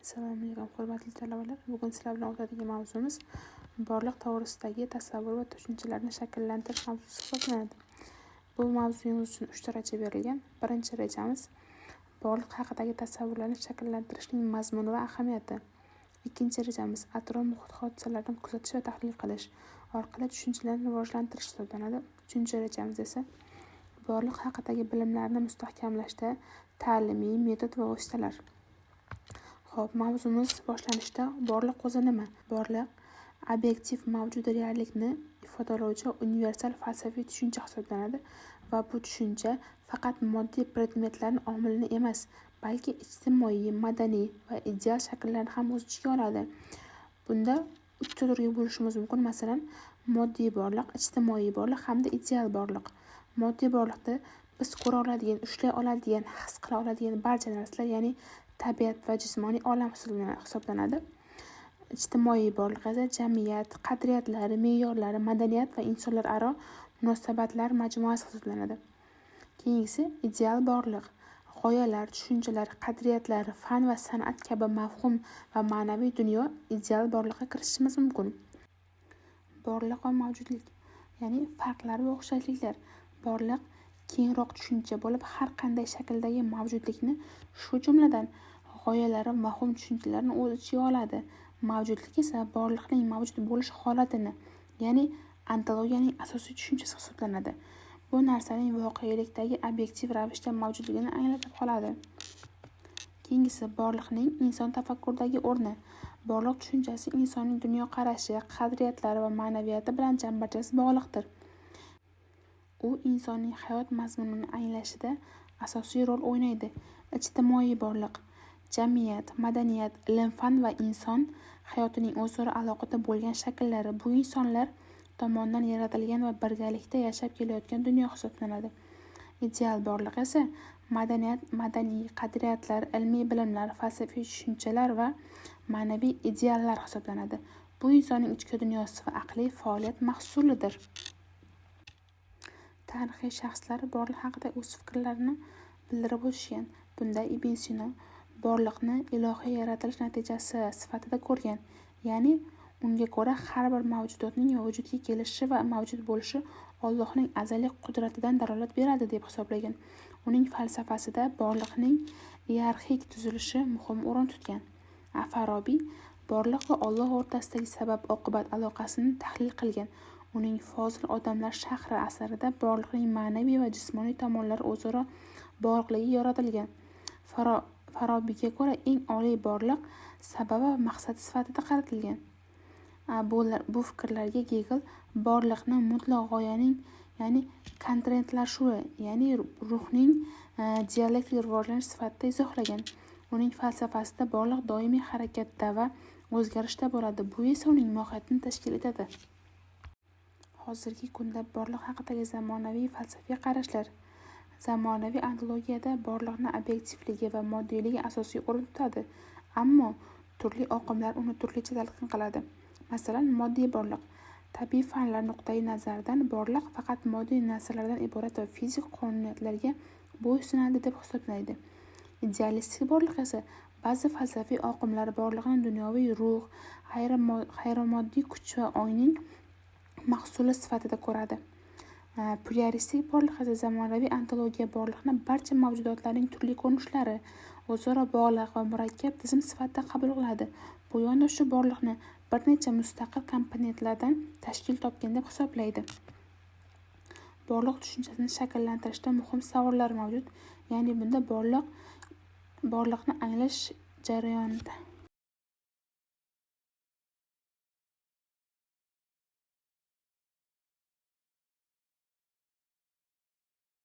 Assalomu alaykum hurmatli talabalar. Bugun sizlar bilan o'tadigan mavzumiz borliq to'g'risidagi tasavvur va tushunchalarni shakllantirish mavzusi hisoblanadi. Bu mavzuyimiz uchun 3 daraja berilgan. Birinchi rejamiz borliq haqidagi tasavvurlarni shakllantirishning mazmuni va ahamiyati. Ikkinchi rejamiz atrof-muhit hodisalarini kuzatish va tahlil qilish orqali tushunchalarni rivojlantirish hisoblanadi. Uchinchi rejamiz esa borliq haqidagi bilimlarni mustahkamlashda ta'limiy metod va vositalar. Xo'p, mavzumiz boshlanishda borliq o'zi nima? Borliq obyektiv mavjud reallikni ifodalovchi universal falsafiy tushuncha hisoblanadi va bu tushuncha faqat moddiy predmetlarning omilini emas, balki ijtimoiy, madaniy va ideal shakllarni ham o'z ichiga oladi. Bunda 3 turga bo'lishimiz mumkin. Masalan, moddiy borliq, ijtimoiy borliq hamda ideal borliq. Moddiy borliqda biz ko'ra oladigan, ushlay oladigan, his qila oladigan barcha narsalar, ya'ni tabiat va jismoniy olam hisoblanadi. Ijtimoiy borliq esa jamiyat, qadriyatlari, me'yorlari, madaniyat va insonlar aro munosabatlar majmuasi hisoblanadi. Keyingisi ideal borliq. G'oyalar, tushunchalar, qadriyatlar, fan va san'at kabi mafhum va ma'naviy dunyo ideal borliqqa kirishimiz mumkin. Borliq va mavjudlik, ya'ni farqlar va o'xshashliklar. Borliq kengroq tushuncha bo'lib, har qanday shakldagi mavjudlikni, shu jumladan g'oyalar va mafhum tushunchalarni o'z ichiga oladi. Mavjudlik esa borliqning mavjud bo'lish holatini, ya'ni ontologiyaning asosiy tushunchasi hisoblanadi. Bu narsaning voqelikdagi obyektiv ravishda mavjudligini anglatib qoladi. Keyingisi borliqning inson tafakkuridagi o'rni. Borliq tushunchasi insonning dunyoqarashi, qadriyatlari va ma'naviyati bilan chambarchas bog'liqdir. U insonning hayot mazmunini anglashida asosiy rol o'ynaydi. Ijtimoiy borliq. Jamiyat, madaniyat, ilm-fan va inson hayotining o'zaro aloqada bo'lgan shakllari, bu insonlar tomonidan yaratilgan va birgalikda yashab kelayotgan dunyo hisoblanadi. Ideal borliq esa madaniy qadriyatlar, ilmiy bilimlar, falsafiy tushunchalar va ma'naviy ideallar hisoblanadi. Bu insonning ichki dunyosi va aqliy faoliyat mahsulidir. Tarixiy shaxslar borliq haqida o'z fikrlarini bildirib o'tishgan. Bunda Ibn Sino borliqni ilohiy yaratilish natijasi sifatida ko'rgan. Ya'ni unga ko'ra har bir mavjudotning vujudga kelishi va mavjud bo'lishi Allohning azaliy qudratidan dalolat beradi deb hisoblagan. Uning falsafasida borliqning iyerarxik tuzilishi muhim o'rin tutgan. Farabiy borliq va Alloh o'rtasidagi sabab-oqibat aloqasini tahlil qilgan. Uning Fozil odamlar shahri asarida borliqning ma'naviy va jismoniy tomonlari o'zaro bog'liqligi yoritilgan. Farabiyga ko'ra eng oliy borliq sabab va maqsad sifatida qaratilgan. Bu fikrlarga Hegel borliqni mutlaq g'oyaning, ya'ni konkretlashuvi, ya'ni ruhning dialektik rivojlanish sifatida izohlagan. Uning falsafasida borliq doimiy harakatda va o'zgarishda bo'ladi. Bu esa uning mohiyatini tashkil etadi. Hozirgi kunda borliq haqidagi zamonaviy falsafiy qarashlar. Zamonaviy ontologiyada borliqning obyektivligi va moddiyligi asosiy o'rin tutadi, ammo turli oqimlar uni turlicha talqin qiladi. Masalan, moddiy borliq. Tabiiy fanlar nuqtai nazaridan borliq faqat moddiy narsalardan iborat va fizik qonuniyatlarga bo'ysunadi deb hisoblaydi. Idealistik borliq esa ba'zi falsafiy oqimlar borliqni dunyoviy ruh, g'ayrimoddiy kuch va ongning mahsuli sifatida ko'radi. Pluralistik borliq esa zamonaviy ontologiya borliqni barcha mavjudotlarning turli ko'rinishlari, o'zaro bog'liq va murakkab tizim sifatida qabul qiladi. Bu yondashuv borliqni bir necha mustaqil komponentlardan tashkil topgan deb hisoblaydi. Borliq tushunchasini shakllantirishda muhim savollar mavjud. Ya'ni bunda borliqni anglash jarayonida